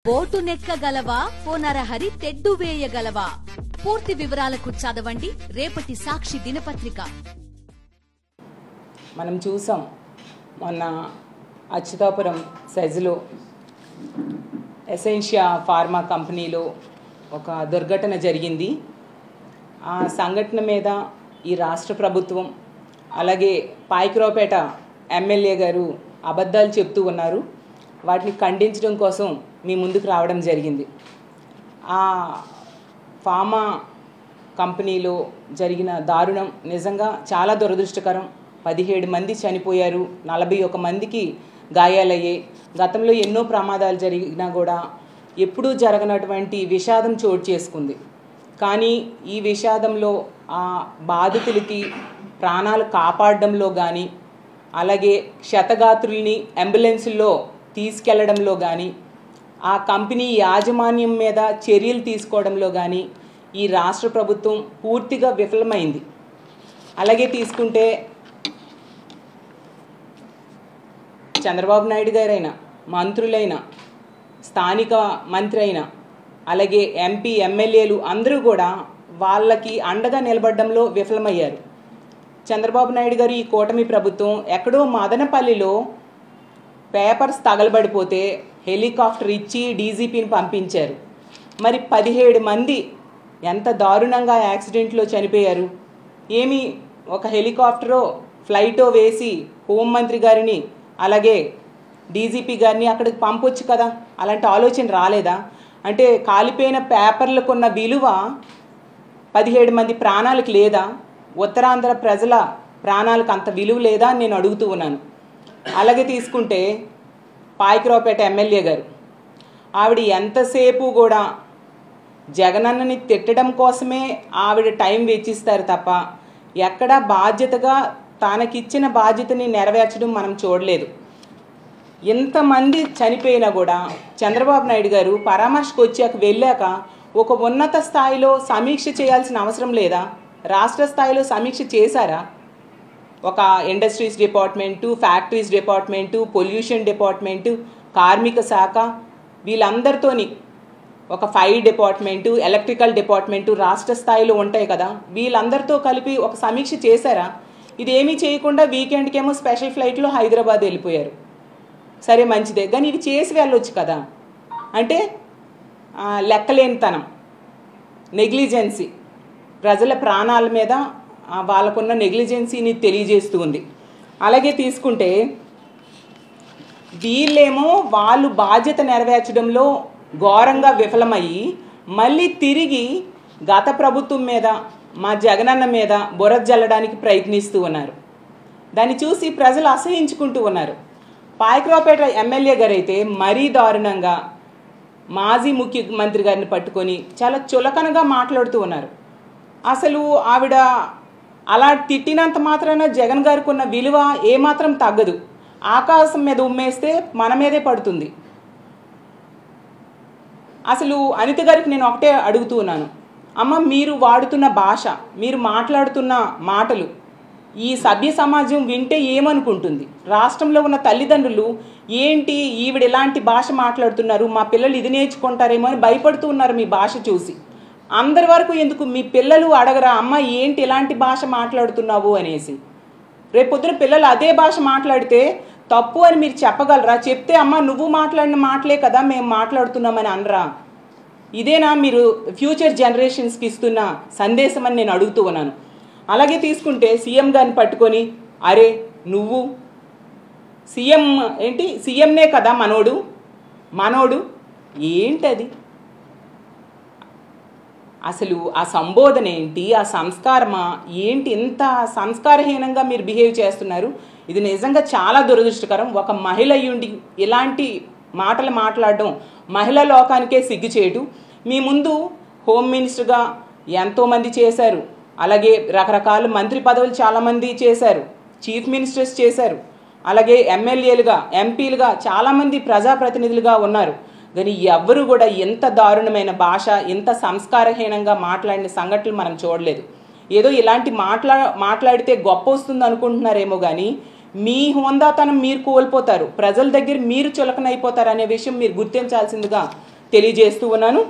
Boat నెక్కగలవా ఓ నరహరి తెడ్డు వేయగలవా? పూర్తి వివరాలకు చదవండి రేపటి సాక్షి దినపత్రిక. మనం చూసాం మొన్న అచ్యుతాపురం సెజ్లో ఎసెన్షియా ఫార్మా కంపెనీలో ఒక దుర్ఘటన జరిగింది. ఆ సంఘటన మీద ఈ రాష్ట్ర ప్రభుత్వం అలాగే పాయకరావుపేట ఎమ్మెల్యే గారు అబద్ధాలు చెప్తూ ఉన్నారు. వాటిని ఖండించడం కోసం మీ ముందుకు రావడం జరిగింది. ఆ ఫార్మా కంపెనీలో జరిగిన దారుణం నిజంగా చాలా దురదృష్టకరం. 17 మంది చనిపోయారు, 41 మందికి గాయాలయ్యాయి. గతంలో ఎన్నో ప్రమాదాలు జరిగినా కూడా ఎప్పుడూ జరగనటువంటి విషాదం చోటు చేసుకుంది. కానీ ఈ విషాదంలో ఆ బాధితులకి ప్రాణాలు కాపాడడంలో కానీ అలాగే క్షతగాత్రుల్ని అంబులెన్సుల్లో తీసుకెళ్లడంలో కానీ ఆ కంపెనీ యాజమాన్యం మీద చర్యలు తీసుకోవడంలో కానీ ఈ రాష్ట్ర ప్రభుత్వం పూర్తిగా విఫలమైంది. అలాగే తీసుకుంటే చంద్రబాబు నాయుడు గారైనా, మంత్రులైన, స్థానిక మంత్రి అయినా, అలాగే ఎంపీ ఎమ్మెల్యేలు అందరూ కూడా వాళ్ళకి అండగా నిలబడడంలో విఫలమయ్యారు. చంద్రబాబు నాయుడు గారు ఈ కూటమి ప్రభుత్వం ఎక్కడో మదనపల్లిలో పేపర్స్ తగలబడిపోతే హెలికాప్టర్ ఇచ్చి డీజీపీని పంపించారు. మరి 17 మంది ఎంత దారుణంగా యాక్సిడెంట్లో చనిపోయారు. ఏమి ఒక హెలికాప్టరో ఫ్లైటో వేసి హోంమంత్రి గారిని అలాగే డీజీపీ గారిని అక్కడికి పంపొచ్చు కదా, అలాంటి ఆలోచన రాలేదా? అంటే కాలిపోయిన పేపర్లకు ఉన్న విలువ 17 మంది ప్రాణాలకు లేదా? ఉత్తరాంధ్ర ప్రజల ప్రాణాలకు అంత విలువ లేదా అని నేను అడుగుతూ ఉన్నాను. అలాగే తీసుకుంటే పాయకరావుపేట ఎమ్మెల్యే గారు, ఆవిడ ఎంతసేపు కూడా జగనన్నని తిట్టడం కోసమే ఆవిడ టైం వెచ్చిస్తారు తప్ప ఎక్కడా బాధ్యతగా తనకిచ్చిన బాధ్యతని నెరవేర్చడం మనం చూడలేదు. ఎంతమంది చనిపోయినా కూడా చంద్రబాబు నాయుడు గారు పరామర్శకు వెళ్ళాక ఒక ఉన్నత స్థాయిలో సమీక్ష చేయాల్సిన అవసరం లేదా? రాష్ట్ర స్థాయిలో సమీక్ష చేశారా? ఒక industries department, factories department, pollution department, కార్మిక శాఖ వీళ్ళందరితోని ఒక ఫైర్ డిపార్ట్మెంటు, ఎలక్ట్రికల్ డిపార్ట్మెంటు రాష్ట్ర స్థాయిలో ఉంటాయి కదా, వీళ్ళందరితో కలిపి ఒక సమీక్ష చేశారా? ఇది ఏమీ చేయకుండా వీకెండ్కేమో స్పెషల్ ఫ్లైట్లో హైదరాబాద్ వెళ్ళిపోయారు. సరే మంచిదే, కానీ ఇవి చేసి వెళ్ళొచ్చు కదా. అంటే లెక్కలేనితనం, నెగ్లిజెన్సీ, ప్రజల ప్రాణాల మీద వాళ్ళకున్న నెగ్లిజెన్సీని తెలియజేస్తూ ఉంది. అలాగే తీసుకుంటే వీళ్ళేమో వాళ్ళు బాధ్యత నెరవేర్చడంలో ఘోరంగా విఫలమయ్యి మళ్ళీ తిరిగి గత ప్రభుత్వం మీద, మా జగనన్న మీద బురద జల్లడానికి ప్రయత్నిస్తూ ఉన్నారు. దాన్ని చూసి ప్రజలు అసహించుకుంటూ ఉన్నారు. పాయకరావుపేట ఎమ్మెల్యే గారు అయితే మరీ దారుణంగా మాజీ ముఖ్యమంత్రి గారిని పట్టుకొని చాలా చులకనగా మాట్లాడుతూ ఉన్నారు. అసలు ఆవిడ అలా తిట్టినంత మాత్రాన జగన్ గారికి ఉన్న విలువ ఏమాత్రం తగ్గదు. ఆకాశం మీద ఉమ్మేస్తే మన మీదే పడుతుంది. అసలు అనిత గారికి నేను ఒకటే అడుగుతూ ఉన్నాను, అమ్మ మీరు వాడుతున్న భాష, మీరు మాట్లాడుతున్న మాటలు ఈ సభ్య సమాజం వింటే ఏమనుకుంటుంది? రాష్ట్రంలో ఉన్న తల్లిదండ్రులు ఏంటి ఈవిడ ఇలాంటి భాష మాట్లాడుతున్నారు, మా పిల్లలు ఇది నేర్చుకుంటారేమో అని భయపడుతూ ఉన్నారు మీ భాష చూసి. అందరి వరకు ఎందుకు మీ పిల్లలు అడగరా, అమ్మ ఏంటి ఇలాంటి భాష మాట్లాడుతున్నావు అనేసి? రేపొద్దున పిల్లలు అదే భాష మాట్లాడితే తప్పు అని మీరు చెప్పగలరా? చెప్తే అమ్మ నువ్వు మాట్లాడిన మాటలే కదా మేము మాట్లాడుతున్నామని అనరా? ఇదేనా మీరు ఫ్యూచర్ జనరేషన్స్కి ఇస్తున్న సందేశం అని నేను అడుగుతూ ఉన్నాను. అలాగే తీసుకుంటే సీఎం గారిని పట్టుకొని అరే నువ్వు సీఎం ఏంటి, సీఎంనే కదా మనోడు ఏంటది? అసలు ఆ సంబోధన ఏంటి, ఆ సంస్కారమా ఏంటి? ఇంత సంస్కారహీనంగా మీరు బిహేవ్ చేస్తున్నారు. ఇది నిజంగా చాలా దురదృష్టకరం. ఒక మహిళ అయ్యుండి ఇలాంటి మాటలు మాట్లాడడం మహిళా లోకానికే సిగ్గుచేటు. మీ ముందు హోమ్ మినిస్టర్గా ఎంతోమంది చేశారు, అలాగే రకరకాల మంత్రి పదవులు చాలామంది చేశారు, చీఫ్ మినిస్టర్స్ చేశారు, అలాగే ఎమ్మెల్యేలుగా, ఎంపీలుగా చాలామంది ప్రజాప్రతినిధులుగా ఉన్నారు. కానీ ఎవ్వరూ కూడా ఎంత దారుణమైన భాష, ఎంత సంస్కారహీనంగా మాట్లాడిన సంఘటనలు మనం చూడలేదు. ఏదో ఇలాంటి మాట్లాడితే గొప్ప వస్తుంది అనుకుంటున్నారేమో కానీ మీ హోందాతనం మీరు కోల్పోతారు, ప్రజల దగ్గర మీరు చులకనైపోతారు అనే విషయం మీరు గుర్తించాల్సిందిగా తెలియజేస్తూ ఉన్నాను.